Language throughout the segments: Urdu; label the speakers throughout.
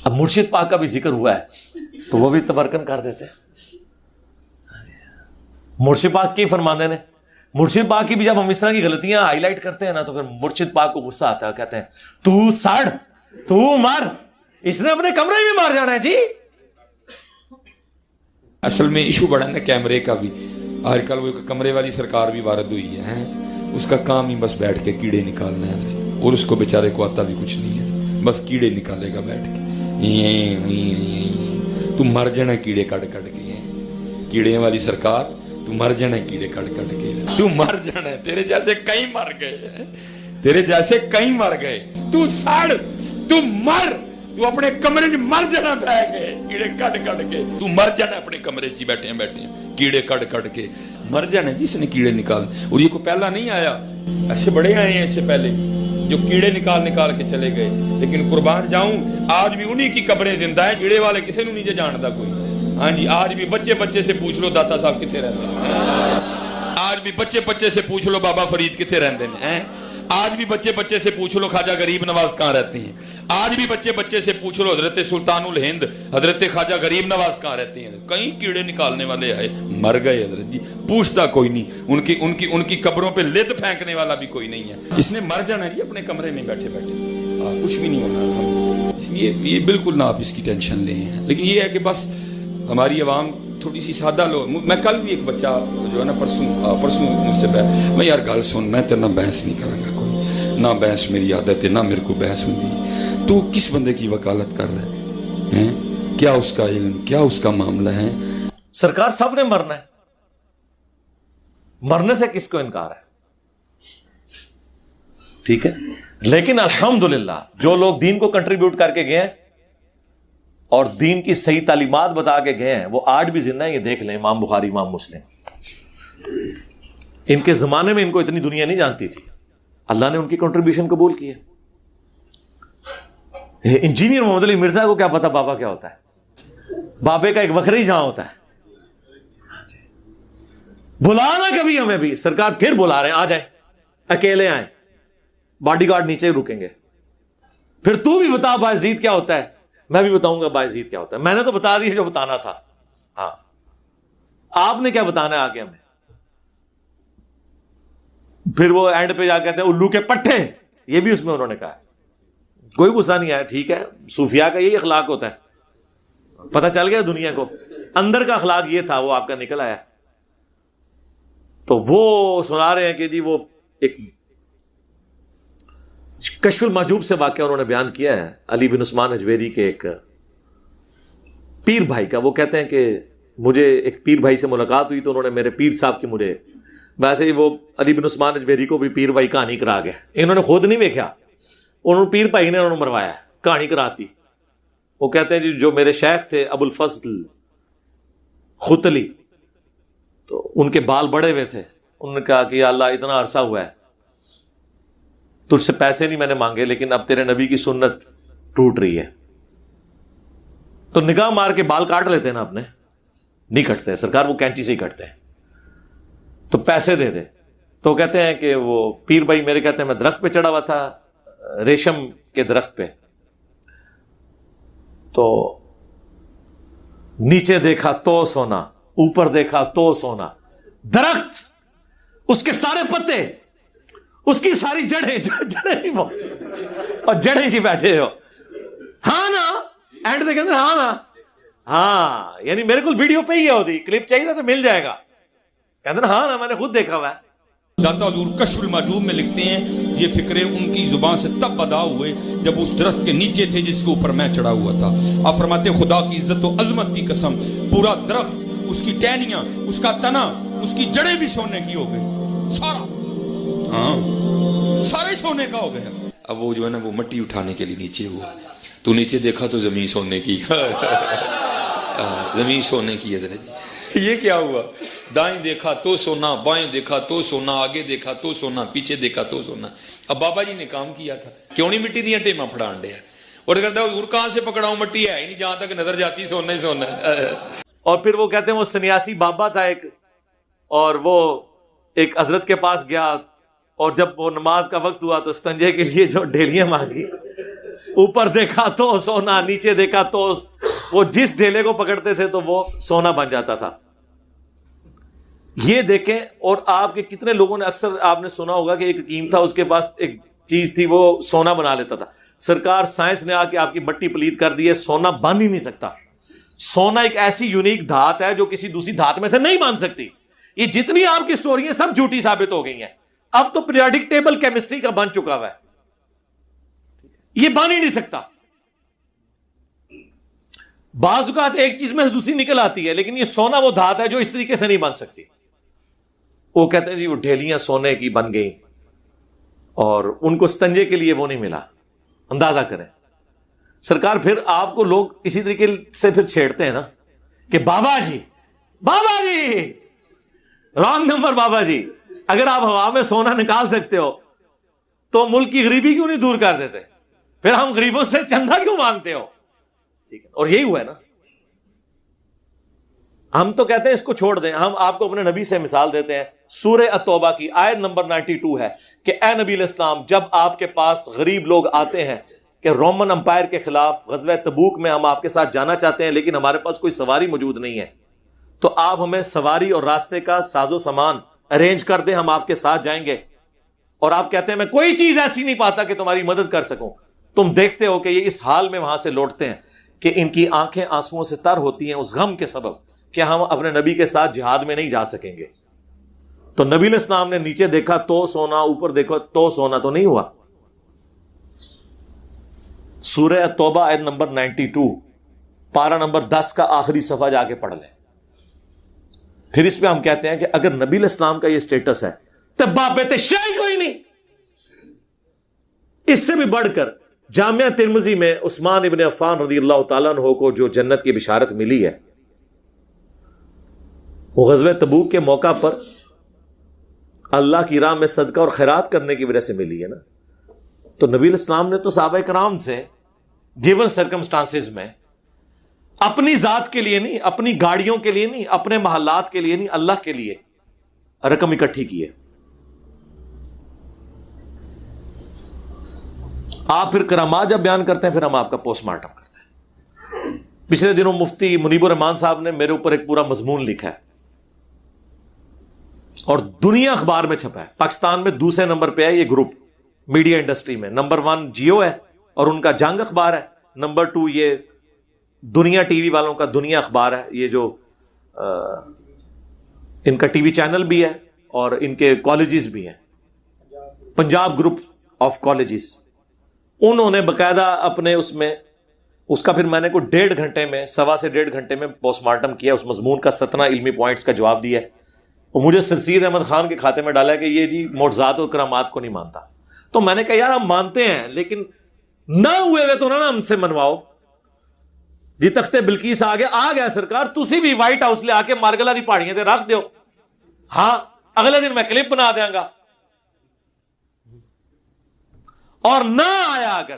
Speaker 1: اب مرشد پاک کا بھی ذکر ہوا ہے تو وہ بھی تبرکن کر دیتے ہیں. مرشد پاک کی فرماندے نے مرشد پاک کی بھی جب ہم اس طرح کی غلطیاں ہائی لائٹ کرتے ہیں نا تو پھر مرشد پاک کو غصہ آتا ہے, کہتے ہیں تو سڑ تو مار, اس نے اپنے کمرے میں مار جانا ہے. جی
Speaker 2: اصل میں ایشو بڑا نا کیمرے کا بھی. آج کل وہ کمرے والی سرکار بھی وارد ہوئی ہے, اس کا کام ہی بس بیٹھ کے کیڑے نکالنا ہے, اور اس کو بیچارے کو آتا بھی کچھ نہیں ہے, بس کیڑے نکالے گا بیٹھ کے. تو مر جانا کیڑے کٹ کٹ کے, کیڑے والی سرکار تو مر جانا کیڑے کٹ کٹ کے, تو مر جانا ہے. تیرے جیسے کئی مر گئے, تیرے جیسے کئی مر گئے. تو سڑ تو مر, تو اپنے کمرے میں مر جانا بہ گئے کیڑے کٹ کٹ کے. تو مر جانا اپنے کمرے چ بیٹھے ہیں کیڑے کٹ کٹ کے مر جانا جس نے کیڑے نکالنے. اور یہ کو پہلا نہیں آیا, ایسے بڑے آئے ہیں اس سے پہلے جو کیڑے نکال کے چلے گئے. لیکن قربان جاؤں آج بھی انہی کی قبریں زندہ ہیں. کیڑے والے کسی نے نہیں جانتا کوئی. ہاں جی, آج بھی بچے سے پوچھ لو داتا صاحب کتنے رہتے ہیں, آج بھی بچے سے پوچھ لو بابا فرید کتنے رہتے ہیں, آج بھی بچے سے پوچھ لو خواجہ غریب نواز کہاں رہتے ہیں, آج بھی بچے سے پوچھ لو حضرت سلطان الہند حضرت خواجہ غریب نواز کہاں رہتے ہیں. کئی کیڑے نکالنے والے آئے مر گئے حضرت جی, پوچھتا کوئی نہیں. ان کی قبروں پہ لد پھینکنے والا بھی کوئی نہیں ہے. اس نے مر جانا جی اپنے کمرے میں بیٹھے کچھ بھی نہیں ہونا. اس لیے یہ بالکل نہ آپ اس کی ٹینشن لیں. لیکن یہ ہے کہ بس ہماری عوام تھوڑی سی سادہ لو. میں کل بھی ایک بچہ جو ہے نا پرسوں مجھ سے میں یار گل سن, میں تیرے نہ بحث نہیں کروں گا, کوئی نہ بحث میری عادت ہے, نہ میرے کو بحث ہوتی. تو کس بندے کی وکالت کر رہے ہیں, کیا اس کا علم, کیا اس کا معاملہ ہے.
Speaker 1: سرکار سب نے مرنا ہے, مرنے سے کس کو انکار ہے. ٹھیک ہے, لیکن الحمدللہ جو لوگ دین کو کنٹریبیوٹ کر کے گئے ہیں اور دین کی صحیح تعلیمات بتا کے گئے ہیں وہ آج بھی زندہ ہیں. یہ دیکھ لیں امام بخاری, امام مسلم, ان کے زمانے میں ان کو اتنی دنیا نہیں جانتی تھی, اللہ نے ان کی کنٹریبیوشن قبول کی ہے. انجینئر محمد علی مرزا کو کیا پتا بابا کیا ہوتا ہے, بابے کا ایک وکھرا ہی جہاں ہوتا ہے. بلانا کبھی ہمیں بھی, سرکار پھر بلا رہے ہیں, آ جائیں اکیلے آئیں, باڈی گارڈ نیچے رکیں گے. پھر تو بھی بتا باعزید کیا ہوتا ہے, میں بھی بتاؤں گا باعزید کیا ہوتا ہے. میں نے تو بتا دیا جو بتانا تھا, ہاں آپ نے کیا بتانا ہے آگے ہمیں. پھر وہ اینڈ پہ جا کہتے ہیں الو کے پٹھے, یہ بھی اس میں انہوں نے کہا. کوئی غصہ نہیں آیا, ٹھیک ہے, صوفیاء کا یہی اخلاق ہوتا ہے. پتہ چل گیا دنیا کو اندر کا اخلاق یہ تھا, وہ آپ کا نکل آیا. تو وہ سنا رہے ہیں کہ جی وہ ایک کشف المحجوب سے واقعہ انہوں نے بیان کیا ہے علی بن عثمان اجویری کے ایک پیر بھائی کا. وہ کہتے ہیں کہ مجھے ایک پیر بھائی سے ملاقات ہوئی تو انہوں نے میرے پیر صاحب کی, مجھے ویسے ہی وہ علی بن عثمان اجویری کو بھی پیر بھائی کہانی کرا گئے. انہوں نے خود نہیں دیکھا, انہوں نے پیر بھائی نے انہوں نے مروایا, کہانی کراتی. وہ کہتے ہیں جی جو میرے شیخ تھے ابو الفضل ختلی, تو ان کے بال بڑے ہوئے تھے. انہوں نے کہا کہ یا اللہ اتنا عرصہ ہوا ہے, تجھ سے پیسے نہیں میں نے مانگے, لیکن اب تیرے نبی کی سنت ٹوٹ رہی ہے, تو نگاہ مار کے بال کاٹ لیتے ہیں نا اپنے, نہیں کٹتے سرکار, وہ کینچی سے ہی کٹتے ہیں, تو پیسے دے دے. تو کہتے ہیں کہ وہ پیر بھائی میرے کہتے ہیں میں درخت پہ چڑھا ہوا تھا, ریشم کے درخت پہ, تو نیچے دیکھا تو سونا, اوپر دیکھا تو سونا, درخت اس کے سارے پتے, اس کی ساری جڑیں اور جڑیں ہی بیٹھے ہو, ہاں نا, اینڈ دیکھیں ہاں نا, ہاں یعنی میرے کو ویڈیو پہ ہی ہوتی, کلپ چاہیے تو مل جائے گا. کہتے ہیں ہاں نا میں نے خود دیکھا ہوا ہے.
Speaker 2: داتا حضور کشف المحجوب میں لکھتے ہیں یہ فکرے ان کی زبان سے تب ادا ہوئے جب اس درخت کے نیچے تھے جس کے اوپر میں چڑھا ہوا تھا. آپ فرماتے خدا کی عزت و عظمت کی قسم, پورا درخت, اس کی ٹہنیاں, اس کا تنا, اس کی جڑیں بھی سونے کی ہو گئی, سارا, ہاں سارے سونے کا ہو گیا. اب وہ جو ہے نا وہ مٹی اٹھانے کے لیے نیچے ہوا, تو نیچے دیکھا تو زمین سونے کی, زمین سونے کی. حضرت یہ کیا ہوا, دائیں دیکھا تو سونا, بائیں دیکھا تو سونا, آگے دیکھا تو سونا, پیچھے دیکھا تو سونا. اب بابا جی نے کام کیا تھا, کیوں نہیں مٹی دیا ٹیما پھڑان دیا, اور کہتا ہے حضور کہاں سے پکڑاؤں, مٹی ہے ہی نہیں, جہاں تک نظر جاتی سونا ہی سونا.
Speaker 1: اور پھر وہ کہتے ہیں وہ سنیاسی بابا تھا ایک, اور وہ ایک حضرت کے پاس گیا, اور جب وہ نماز کا وقت ہوا تو استنجے کے لیے جو ڈھیلیاں مانگی, اوپر دیکھا تو سونا, نیچے دیکھا تو وہ جس ڈھیلے کو پکڑتے تھے تو وہ سونا بن جاتا تھا. یہ دیکھیں. اور آپ کے کتنے لوگوں نے, اکثر آپ نے سنا ہوگا کہ ایک حکیم تھا, اس کے پاس ایک چیز تھی, وہ سونا بنا لیتا تھا. سرکار سائنس نے آ کے آپ کی مٹی پلید کر دی ہے, سونا بن ہی نہیں سکتا. سونا ایک ایسی یونیک دھات ہے جو کسی دوسری دھات میں سے نہیں بن سکتی. یہ جتنی آپ کی سٹوری ہیں سب جھوٹی ثابت ہو گئی ہیں. اب تو پیریوڈک ٹیبل کیمسٹری کا بن چکا ہوا ہے, یہ بن ہی نہیں سکتا. بعض اوقات ایک چیز میں سے دوسری نکل آتی ہے, لیکن یہ سونا وہ دھات ہے جو اس طریقے سے نہیں بن سکتی. وہ کہتے ہیں جی وہ ڈھیلیاں سونے کی بن گئی اور ان کو ستنجے کے لیے وہ نہیں ملا. اندازہ کریں. سرکار پھر آپ کو لوگ اسی طریقے سے پھر چھیڑتے ہیں نا کہ بابا جی رانگ نمبر. بابا جی اگر آپ ہوا میں سونا نکال سکتے ہو تو ملک کی غریبی کیوں نہیں دور کر دیتے؟ پھر ہم غریبوں سے چندہ کیوں مانگتے ہو؟ ٹھیک ہے. اور یہی ہوا ہے نا. ہم تو کہتے ہیں اس کو چھوڑ دیں. ہم آپ کو اپنے نبی سے مثال دیتے ہیں. سورہ التوبہ کی آیت نمبر 92 ہے کہ اے نبی علیہ السلام, جب آپ کے پاس غریب لوگ آتے ہیں کہ رومن امپائر کے خلاف غزوہ تبوک میں ہم آپ کے ساتھ جانا چاہتے ہیں لیکن ہمارے پاس کوئی سواری موجود نہیں ہے, تو آپ ہمیں سواری اور راستے کا ساز و سامان ارینج کر دیں, ہم آپ کے ساتھ جائیں گے. اور آپ کہتے ہیں میں کوئی چیز ایسی نہیں پاتا کہ تمہاری مدد کر سکوں. تم دیکھتے ہو کہ یہ اس حال میں وہاں سے لوٹتے ہیں کہ ان کی آنکھیں آنسوؤں سے تر ہوتی ہیں اس غم کے سبب کہ ہم اپنے نبی کے ساتھ جہاد میں نہیں جا سکیں گے. تو نبی علیہ السلام نے نیچے دیکھا تو سونا, اوپر دیکھو تو سونا, تو نہیں ہوا. سورہ التوبہ آیت نمبر 92 پارہ نمبر 10 کا آخری صفحہ جا کے پڑھ لیں. پھر اس پہ ہم کہتے ہیں کہ اگر نبی علیہ السلام کا یہ سٹیٹس ہے تو بابت شیء کوئی نہیں. اس سے بھی بڑھ کر جامعہ ترمذی میں عثمان ابن عفان رضی اللہ تعالیٰ عنہ کو جو جنت کی بشارت ملی ہے وہ غزوہ تبوک کے موقع پر اللہ کی راہ میں صدقہ اور خیرات کرنے کی وجہ سے ملی ہے نا. تو نبی علیہ السلام نے تو صحابہ کرام سے گیون سرکمسٹانسز میں اپنی ذات کے لیے نہیں, اپنی گاڑیوں کے لیے نہیں, اپنے محلات کے لیے نہیں, اللہ کے لیے رقم اکٹھی کی ہے. آپ پھر کرامات جب بیان کرتے ہیں پھر ہم آپ کا پوسٹ مارٹم کرتے ہیں. پچھلے دنوں مفتی منیب الرحمان صاحب نے میرے اوپر ایک پورا مضمون لکھا ہے اور دنیا اخبار میں چھپا ہے. پاکستان میں دوسرے نمبر پہ ہے یہ گروپ میڈیا انڈسٹری میں. نمبر 1 جیو ہے اور ان کا جنگ اخبار ہے. نمبر 2 یہ دنیا ٹی وی والوں کا دنیا اخبار ہے, یہ جو ان کا ٹی وی چینل بھی ہے اور ان کے کالجز بھی ہیں, پنجاب گروپ آف کالجز. انہوں نے باقاعدہ اپنے اس کا پھر میں نے کوئی 1.5 گھنٹے میں 1.25 سے 1.5 گھنٹے میں پوسٹ مارٹم کیا, اس مضمون کا 17 علمی پوائنٹس کا جواب دیا ہے. اور مجھے سرسید احمد خان کے کھاتے میں ڈالا کہ یہ جی معجزات اور کرامات کو نہیں مانتا. تو میں نے کہا یار ہم مانتے ہیں لیکن نہ ہوئے ہوئے تو نہ ہم سے منواؤ. جی تختے بلقیس آ گیا سرکار, تسی بھی وائٹ ہاؤس لے آ کے مارگلا دی پہاڑیاں تے رکھ دیو, ہاں اگلے دن میں کلپ بنا دیاں گا. اور نہ آیا اگر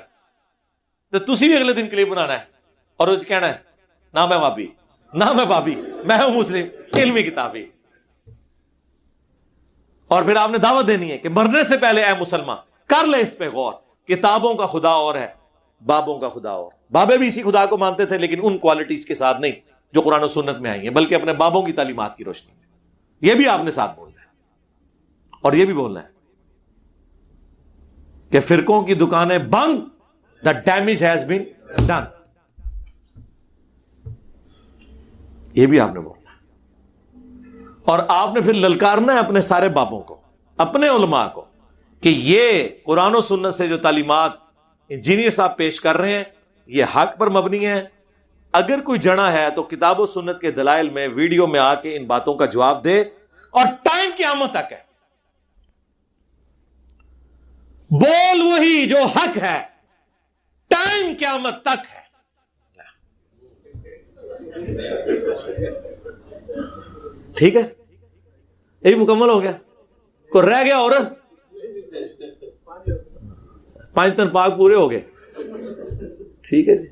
Speaker 1: تو تسی بھی اگلے دن کلپ بنانا ہے اور اس کہنا ہے نہ میں بابی, نہ میں بابی, میں ہوں مسلم علمی کتابی. اور پھر آپ نے دعوت دینی ہے کہ مرنے سے پہلے اے مسلمان کر لے اس پہ غور, کتابوں کا خدا اور ہے, بابوں کا خدا اور. بابے بھی اسی خدا کو مانتے تھے لیکن ان کوالٹیز کے ساتھ نہیں جو قرآن و سنت میں آئی ہیں, بلکہ اپنے بابوں کی تعلیمات کی روشنی میں. یہ بھی آپ نے ساتھ بولنا ہے. اور یہ بھی بولنا ہے کہ فرقوں کی دکانیں بند, the damage has been done. یہ بھی آپ نے بولنا ہے. اور آپ نے پھر للکارنا ہے اپنے سارے بابوں کو, اپنے علماء کو, کہ یہ قرآن و سنت سے جو تعلیمات انجینئر صاحب پیش کر رہے ہیں یہ حق پر مبنی ہے. اگر کوئی جڑا ہے تو کتاب و سنت کے دلائل میں ویڈیو میں آ کے ان باتوں کا جواب دے, اور ٹائم قیامت تک ہے. بول وہی جو حق ہے, ٹائم قیامت تک ہے. ٹھیک ہے, یہ بھی مکمل ہو گیا. کو رہ گیا اور 5 تن پاک پورے ہو گئے. ٹھیک ہے جی.